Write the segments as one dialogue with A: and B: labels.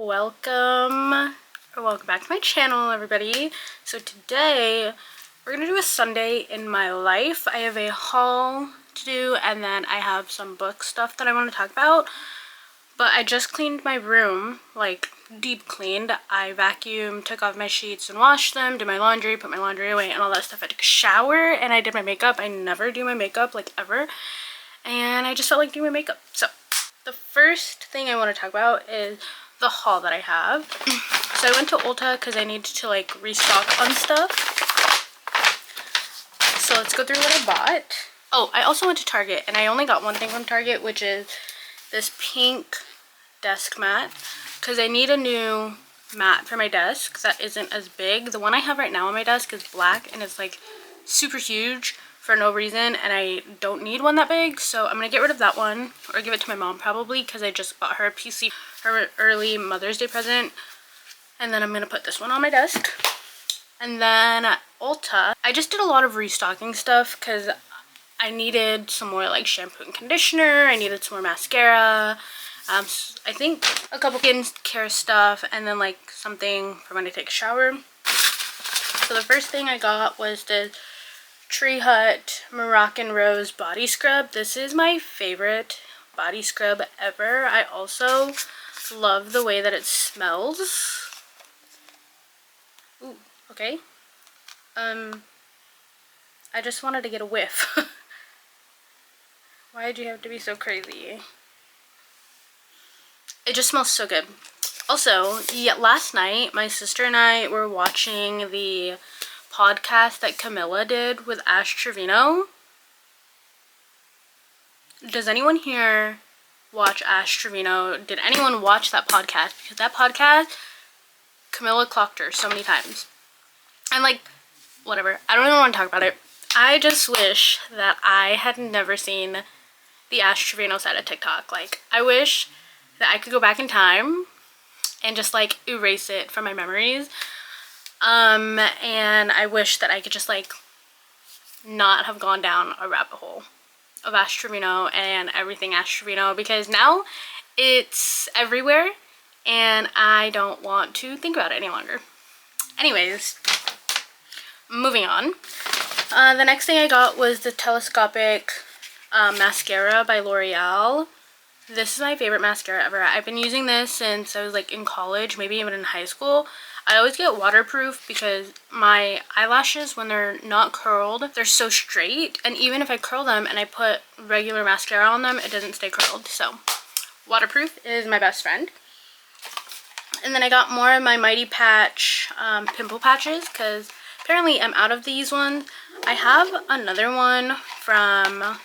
A: Welcome back to my channel, everybody. So today we're gonna do a Sunday in my life. I have a haul to do, and then I have some book stuff that I want to talk about. But I just cleaned my room, like deep cleaned. I vacuumed, took off my sheets and washed them, did my laundry, put my laundry away and all that stuff. I took a shower and I did my makeup. I never do my makeup, like, ever, and I just felt like doing my makeup. So the first thing I want to talk about is the haul that I have. So I went to Ulta because I needed to like restock on stuff. So let's go through what I bought. Oh, I also went to Target and I only got one thing from Target, which is this pink desk mat, because I need a new mat for my desk that isn't as big. The one I have right now on my desk is black and it's like super huge for no reason, and I don't need one that big, so I'm gonna get rid of that one or give it to my mom probably, because I just bought her a PC, her early Mother's Day present. And then I'm gonna put this one on my desk. And then at Ulta, I just did a lot of restocking stuff because I needed some more like shampoo and conditioner, I needed some more mascara, I think a couple skincare stuff, and then like something for when I take a shower. So the first thing I got was the Tree Hut Moroccan Rose body scrub. This is my favorite body scrub ever. I also love the way that it smells. Ooh, okay. I just wanted to get a whiff. Why did you have to be so crazy? It just smells so good. Also, yeah, last night my sister and I were watching the podcast that Camilla did with Ash Trevino. Does anyone here watch Ash Trevino? Did anyone watch that podcast? Because that podcast, Camilla clocked her so many times. And like, whatever, I don't even want to talk about it. I just wish that I had never seen the Ash Trevino side of TikTok. Like, I wish that I could go back in time and just like erase it from my memories. And I wish that I could just like not have gone down a rabbit hole of Ash Trevino and everything Ash Trevino, because now it's everywhere and I don't want to think about it any longer. Anyways, moving on. The next thing I got was the telescopic mascara by L'Oreal. This is my favorite mascara ever. I've been using this since I was like in college, maybe even in high school. I always get waterproof because my eyelashes, when they're not curled, they're so straight, and even if I curl them and I put regular mascara on them, it doesn't stay curled. So waterproof is my best friend. And then I got more of my Mighty Patch pimple patches, because apparently I'm out of these ones. I have another one from,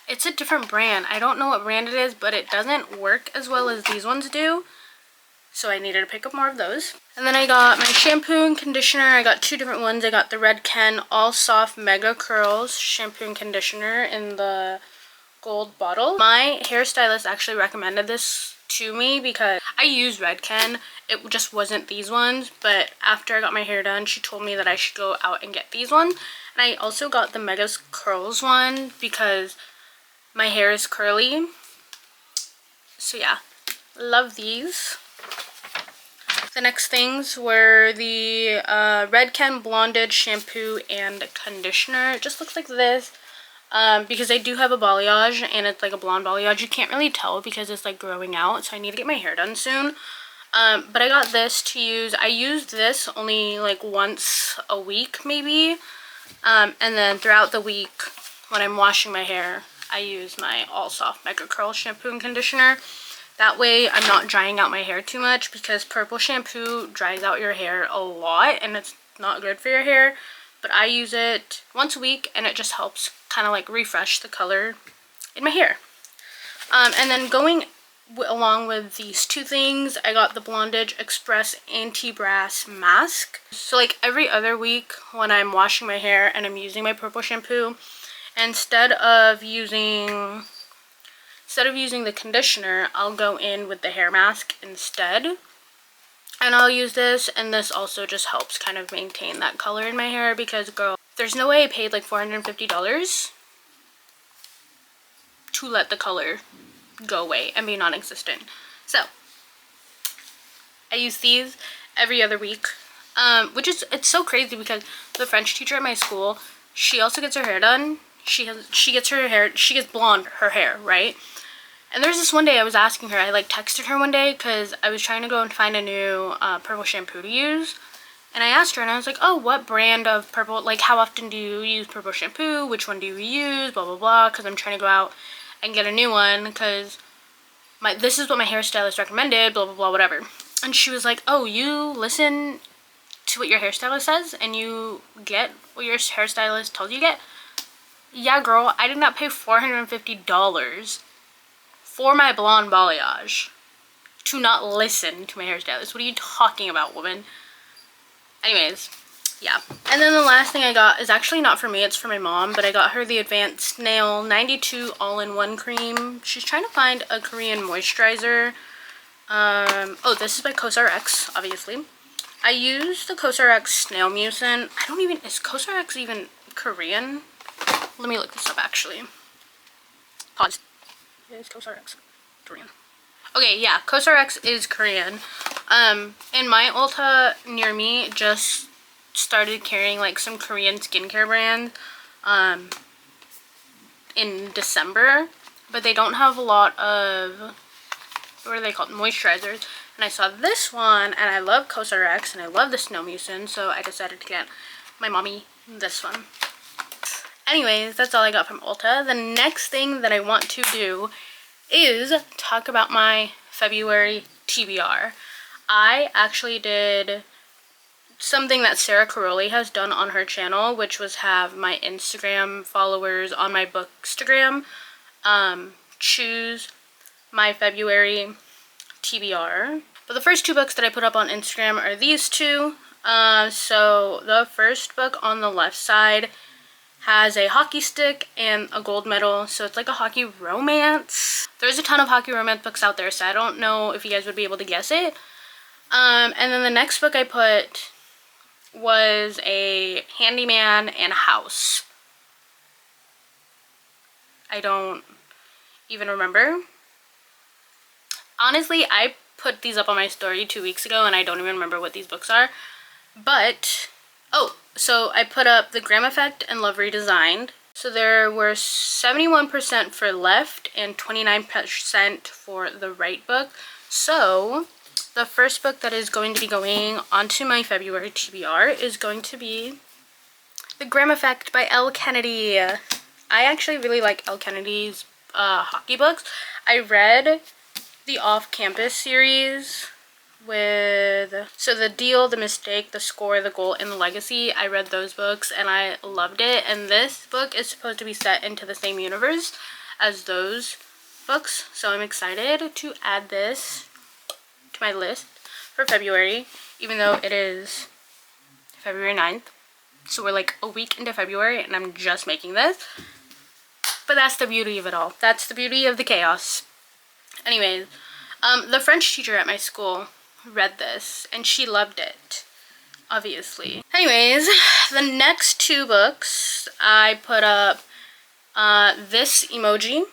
A: it's a different brand. I don't know what brand it is, but it doesn't work as well as these ones do. So I needed to pick up more of those. And then I got my shampoo and conditioner. I got two different ones. I got the Red Ken All Soft Mega Curls shampoo and conditioner in the gold bottle. My hairstylist actually recommended this to me because I use Red Ken. It just wasn't these ones, but after I got my hair done, she told me that I should go out and get these ones. And I also got the Mega Curls one because my hair is curly. So yeah, love these. The next things were the Red Ken Blonded shampoo and conditioner. It just looks like this because I do have a balayage and it's like a blonde balayage. You can't really tell because it's like growing out, so I need to get my hair done soon. But I got this to use. I used this only like once a week maybe, and then throughout the week when I'm washing my hair, I use my All Soft Mega Curl shampoo and conditioner. That way I'm not drying out my hair too much, because purple shampoo dries out your hair a lot and it's not good for your hair. But I use it once a week and it just helps kind of like refresh the color in my hair. And then going along with these two things, I got the Blondage Express Anti-Brass Mask. So like every other week when I'm washing my hair and I'm using my purple shampoo, instead of using the conditioner, I'll go in with the hair mask instead. And I'll use this, and this also just helps kind of maintain that color in my hair, because girl, there's no way I paid like $450 to let the color go away and be non-existent. So I use these every other week, which is, it's so crazy because the French teacher at my school, she also gets her hair done. She gets blonde her hair, right? And there's this one day I was asking her, I like texted her one day because I was trying to go and find a new purple shampoo to use. And I asked her and I was like, oh, what brand of purple, like how often do you use purple shampoo? Which one do you use? Blah, blah, blah. Because I'm trying to go out and get a new one because this is what my hairstylist recommended, blah, blah, blah, whatever. And she was like, oh, you listen to what your hairstylist says and you get what your hairstylist told you to get? Yeah, girl, I did not pay $450 for my blonde balayage to not listen to my hairstylist. What are you talking about, woman? Anyways, yeah. And then the last thing I got is actually not for me, it's for my mom, but I got her the Advanced Nail 92 All-in-One Cream. She's trying to find a Korean moisturizer. Oh, this is by CosRX, obviously. I use the CosRX Snail Mucin. Is CosRX even Korean? Let me look this up, actually. Pause. Is CosRX Korean? Okay, yeah, CosRX is Korean. And my Ulta near me just started carrying like some Korean skincare brand in December, but they don't have a lot of, what are they called, moisturizers. And I saw this one and I love CosRX and I love the Snow Mucin, so I decided to get my mommy this one. Anyways, that's all I got from Ulta. The next thing that I want to do is talk about my February TBR. I actually did something that Sarah Caroli has done on her channel, which was have my Instagram followers on my bookstagram choose my February TBR. But the first two books that I put up on Instagram are these two. So the first book on the left side has a hockey stick and a gold medal, so it's like a hockey romance. There's a ton of hockey romance books out there, so I don't know if you guys would be able to guess it. And then the next book I put was a handyman and a house. I don't even remember. Honestly, I put these up on my story 2 weeks ago and I don't even remember what these books are. But, oh, so I put up The Gram Effect and Love Redesigned. So there were 71% for left and 29% for the right book. So the first book that is going to be going onto my February TBR is going to be The Gram Effect by Elle Kennedy. I actually really like Elle Kennedy's hockey books. I read the Off-Campus series with, so The Deal, The Mistake, The Score, The Goal, and The Legacy. I read those books and I loved it, and this book is supposed to be set into the same universe as those books, so I'm excited to add this to my list for February, even though it is February 9th, so we're like a week into February and I'm just making this, but that's the beauty of it all. That's the beauty of the chaos. Anyways, the French teacher at my school read this and she loved it, obviously. Anyways, the next two books I put up this emoji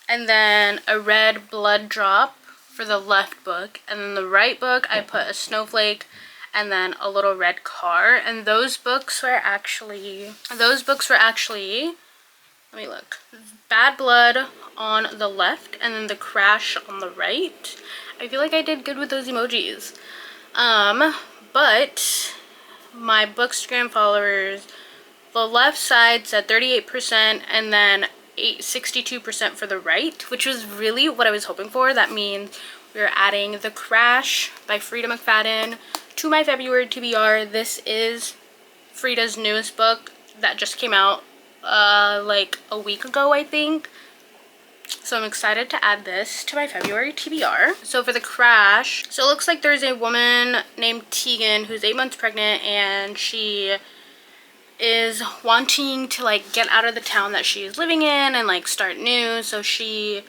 A: and then a red blood drop for the left book, and then the right book I put a snowflake and then a little red car. And those books were actually, let me look, Bad Blood on the left and then The Crash on the right. I feel like I did good with those emojis. But my bookstagram followers, the left side said 38% and then 62% for the right, which was really what I was hoping for. That means we're adding The Crash by Frida McFadden to my February TBR. This is Frida's newest book that just came out like a week ago, I think. So I'm excited to add this to my February TBR. So for The Crash, so it looks like there's a woman named Tegan who's 8 months pregnant and she is wanting to like get out of the town that she's living in and like start new. So she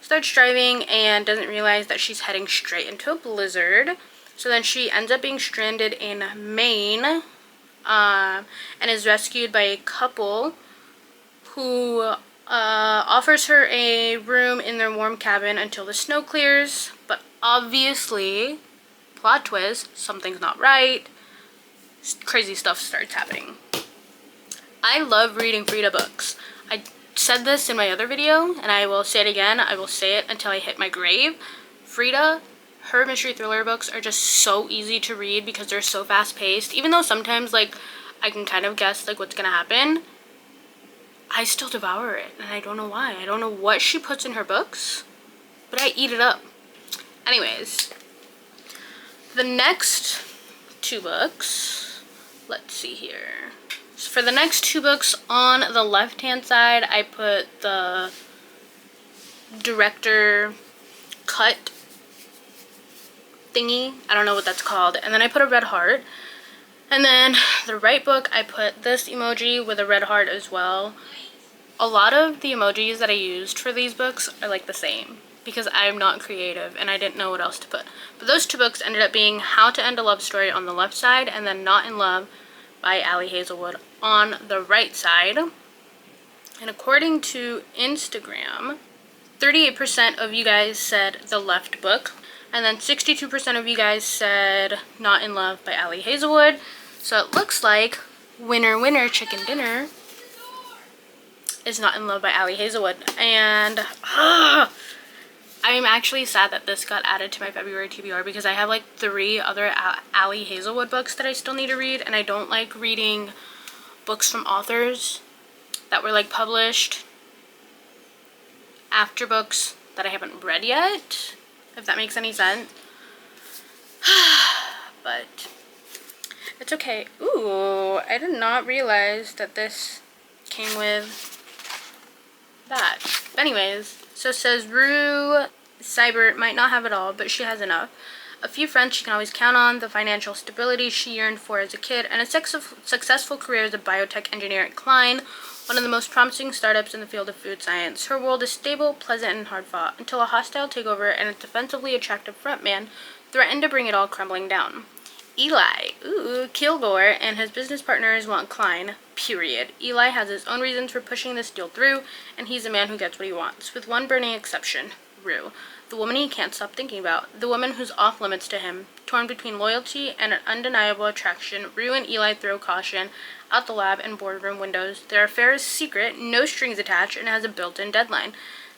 A: starts driving and doesn't realize that she's heading straight into a blizzard. So then she ends up being stranded in Maine and is rescued by a couple who offers her a room in their warm cabin until the snow clears. But obviously plot twist, something's not right, crazy stuff starts happening. I love reading Frida books. I said this in my other video, and I will say it again. I will say it until I hit my grave. Frida, her mystery thriller books are just so easy to read because they're so fast-paced. Even though sometimes, like, I can kind of guess, like, what's gonna happen, I still devour it, and I don't know why. I don't know what she puts in her books, but I eat it up. Anyways, the next 2 books, let's see here. So for the next 2 books, on the left-hand side, I put the director cut thingy. I don't know what that's called. And then I put a red heart. And then the right book, I put this emoji with a red heart as well. A lot of the emojis that I used for these books are like the same because I'm not creative and I didn't know what else to put. But those 2 books ended up being How to End a Love Story on the left side and then Not in Love by Ali Hazelwood on the right side. And according to Instagram, 38% of you guys said the left book, and then 62% of you guys said Not in Love by Ali Hazelwood. So it looks like winner winner chicken dinner is Not in Love by Ali Hazelwood. And I'm actually sad that this got added to my February TBR because I have like 3 other Ali Hazelwood books that I still need to read, and I don't like reading books from authors that were like published after books that I haven't read yet, if that makes any sense. But it's okay. Ooh, I did not realize that this came with that. But anyways, so it says Rue Seibert might not have it all, but she has enough. A few friends she can always count on, the financial stability she yearned for as a kid, and a successful career as a biotech engineer at Klein, one of the most promising startups in the field of food science. Her world is stable, pleasant, and hard-fought, until a hostile takeover and a defensively attractive frontman threaten to bring it all crumbling down. Eli, Kilgore, and his business partners want Klein, period. Eli has his own reasons for pushing this deal through, and he's a man who gets what he wants, with one burning exception, Rue, the woman he can't stop thinking about, the woman who's off limits to him. Torn between loyalty and an undeniable attraction, Rue and Eli throw caution out the lab and boardroom windows. Their affair is secret, no strings attached, and has a built-in deadline,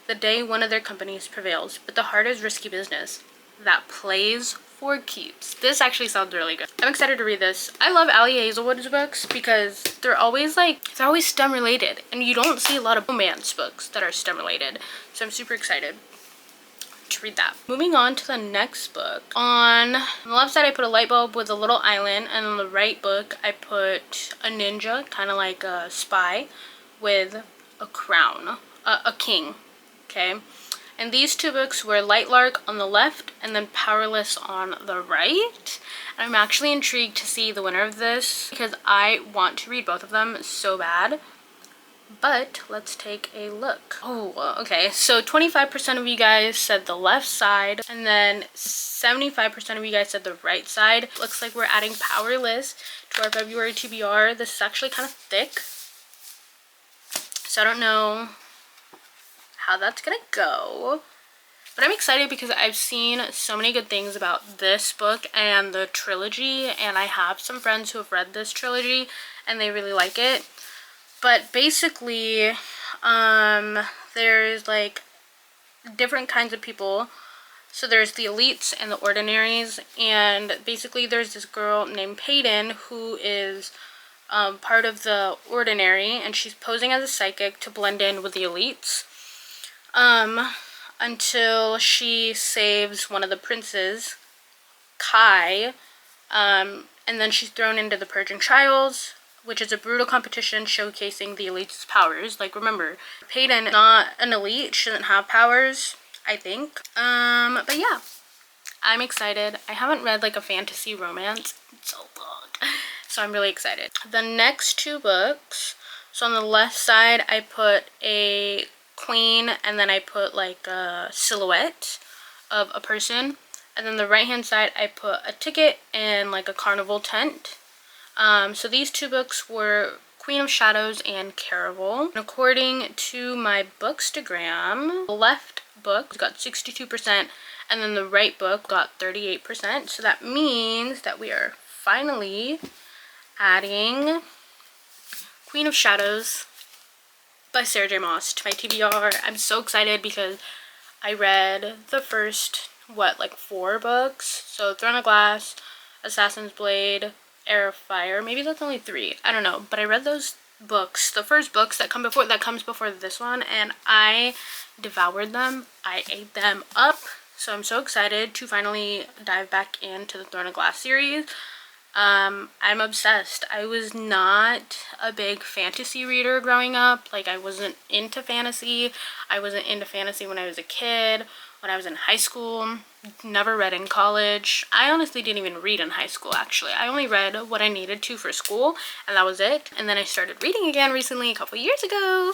A: the day one of their companies prevails. But the heart is risky business that plays for keeps. This actually sounds really good. I'm excited to read this. I love Ali Hazelwood's books because they're always STEM related, and you don't see a lot of romance books that are STEM related. So I'm super excited to read that. Moving on to the next book. On the left side I put a light bulb with a little island, and on the right book I put a ninja, kind of like a spy, with a crown, a king, okay? And these 2 books were Light Lark on the left and then Powerless on the right. And I'm actually intrigued to see the winner of this because I want to read both of them so bad. But let's take a look. Oh, okay. So 25% of you guys said the left side, and then 75% of you guys said the right side. Looks like we're adding Powerless to our February TBR. This is actually kind of thick, so I don't know how that's gonna go. But I'm excited because I've seen so many good things about this book and the trilogy, and I have some friends who have read this trilogy and they really like it. But basically, there's like different kinds of people. So there's the elites and the ordinaries, and basically there's this girl named Peyton who is part of the ordinary, and she's posing as a psychic to blend in with the elites until she saves one of the princes, Kai, and then she's thrown into the Purging Trials, which is a brutal competition showcasing the elite's powers. Like, remember, Peyton is not an elite, she doesn't have powers, I think. But yeah, I'm excited. I haven't read like a fantasy romance in so long, so I'm really excited. The next 2 books, so on the left side I put a queen, and then I put like a silhouette of a person, and then the right hand side I put a ticket and like a carnival tent. So these 2 books were Queen of Shadows and Caraval. And according to my bookstagram, the left book got 62%, And then the right book got 38%. So that means that we are finally adding Queen of Shadows by Sarah J. Maas to my TBR. I'm so excited because I read the first, like 4 books? So Throne of Glass, Assassin's Blade, Heir of Fire. Maybe that's only 3. I don't know. But I read those books, the first books that comes before this one, and I devoured them. I ate them up. So I'm so excited to finally dive back into the Throne of Glass series. I'm obsessed. I was not a big fantasy reader growing up. Like, I wasn't into fantasy. I wasn't into fantasy when I was a kid, when I was in high school. Never read in college. I honestly didn't even read in high school, actually. I only read what I needed to for school, and that was it. And then I started reading again recently, a couple years ago.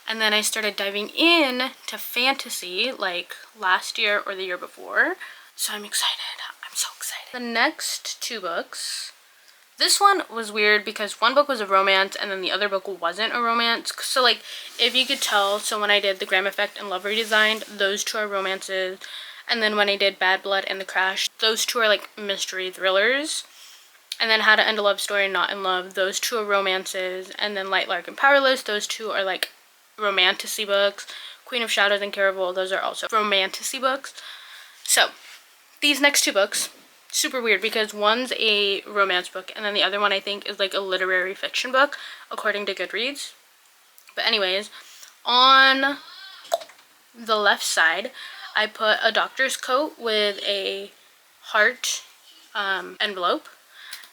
A: And then I started diving in to fantasy, like last year or the year before. So I'm excited. I'm so excited. The next 2 books. This one was weird because one book was a romance and then the other book wasn't a romance. So, like, if you could tell, so when I did The Graham Effect and Love Redesigned, those 2 are romances. And then when I did Bad Blood and The Crash, those 2 are, like, mystery thrillers. And then How to End a Love Story, Not in Love, those 2 are romances. And then Light, Lark, and Powerless, those 2 are, like, romantasy books. Queen of Shadows and Caraval, those are also romantasy books. So, these next 2 books, super weird because one's a romance book and then the other one I think is like a literary fiction book according to Goodreads. But anyways, on the left side I put a doctor's coat with a heart envelope,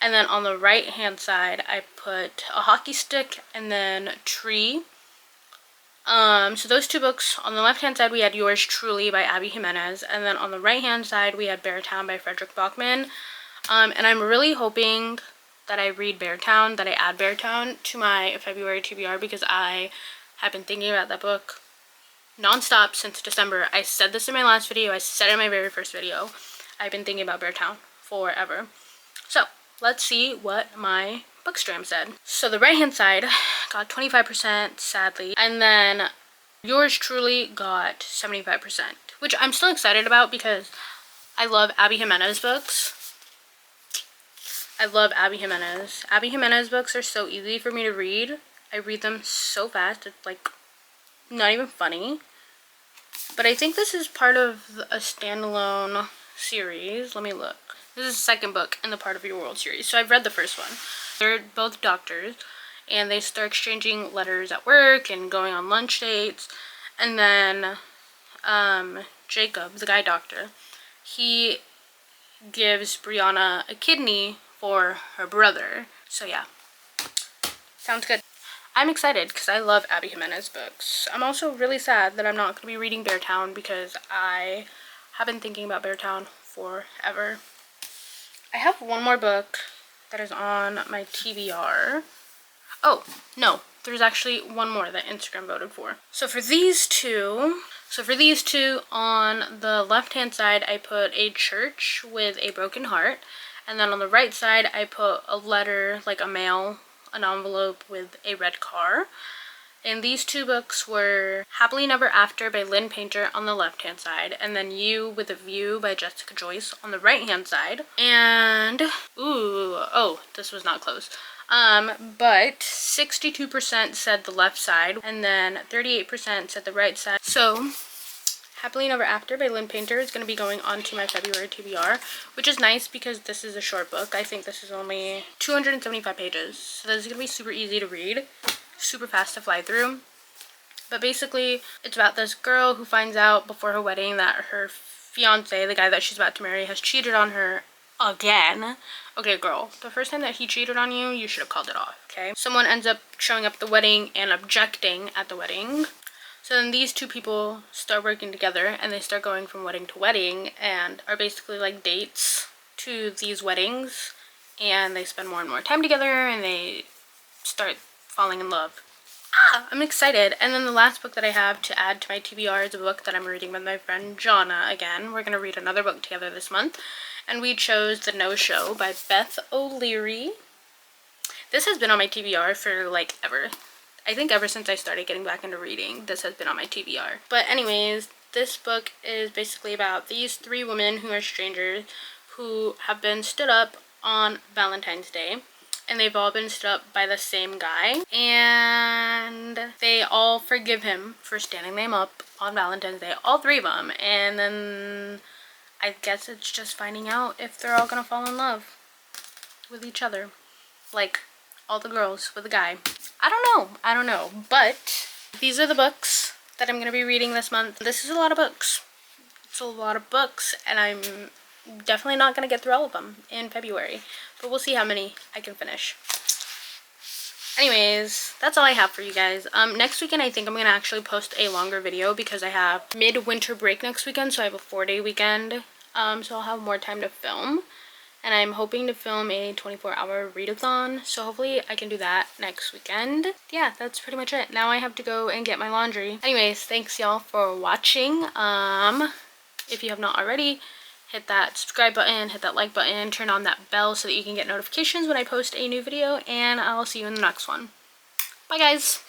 A: and then on the right hand side I put a hockey stick and then tree. So those 2 books, on the left-hand side we had Yours Truly by Abby Jimenez, and then on the right-hand side we had Beartown by Frederick Bachman. And I'm really hoping that I read Beartown, that I add Beartown to my February TBR, because I have been thinking about that book non-stop since December. I said this in my last video, I said it in my very first video. I've been thinking about Beartown forever. So, let's see what my bookstagram said. So the right hand side got 25%, sadly, and then Yours Truly got 75%, which I'm still excited about because I love Abby Jimenez books. I love Abby Jimenez. Abby Jimenez books are so easy for me to read. I read them so fast, it's like not even funny. But I think this is part of a standalone series. Let me look. This is the second book in the Part of Your World series. So I've read the first one. They're both doctors, and they start exchanging letters at work and going on lunch dates. And then Jacob, the guy doctor, he gives Brianna a kidney for her brother. So yeah, sounds good. I'm excited because I love Abby Jimenez books. I'm also really sad that I'm not going to be reading Beartown because I have been thinking about Beartown forever. I have one more book that is on my TBR. Oh, no, there's actually one more that Instagram voted for. So for these two on the left-hand side, I put a church with a broken heart. And then on the right side, I put a letter, like a mail, an envelope with a red car. And these 2 books were Happily Never After by Lynn Painter on the left-hand side, and then You with a View by Jessica Joyce on the right-hand side. And, this was not close. But 62% said the left side, and then 38% said the right side. So, Happily Never After by Lynn Painter is going to be going on to my February TBR, which is nice because this is a short book. I think this is only 275 pages, so this is going to be super easy to read. Super fast to fly through. But basically it's about this girl who finds out before her wedding that her fiance, the guy that she's about to marry, has cheated on her again. Okay, girl, the first time that he cheated on you, you should have called it off, okay? Someone ends up showing up at the wedding and objecting at the wedding. So then these 2 people start working together and they start going from wedding to wedding and are basically like dates to these weddings, and they spend more and more time together and they start falling in love. I'm excited. And then the last book that I have to add to my TBR is a book that I'm reading with my friend Jonna again. We're going to read another book together this month, and we chose The No Show by Beth O'Leary. This has been on my TBR for like ever. I think ever since I started getting back into reading, this has been on my TBR. But anyways, this book is basically about these 3 women who are strangers who have been stood up on Valentine's Day. And they've all been stood up by the same guy. And they all forgive him for standing them up on Valentine's Day. All 3 of them. And then I guess it's just finding out if they're all gonna fall in love with each other. Like all the girls with the guy. I don't know. But these are the books that I'm gonna be reading this month. This is a lot of books. It's a lot of books, and I'm definitely not gonna get through all of them in February, but we'll see how many I can finish. Anyways, that's all I have for you guys. Next weekend I think I'm gonna actually post a longer video because I have mid-winter break next weekend, so I have a 4-day weekend. So I'll have more time to film. And I'm hoping to film a 24-hour readathon, so hopefully I can do that next weekend. Yeah, that's pretty much it. Now I have to go and get my laundry. Anyways, thanks y'all for watching. If you have not already, hit that subscribe button, hit that like button, turn on that bell so that you can get notifications when I post a new video, and I'll see you in the next one. Bye guys!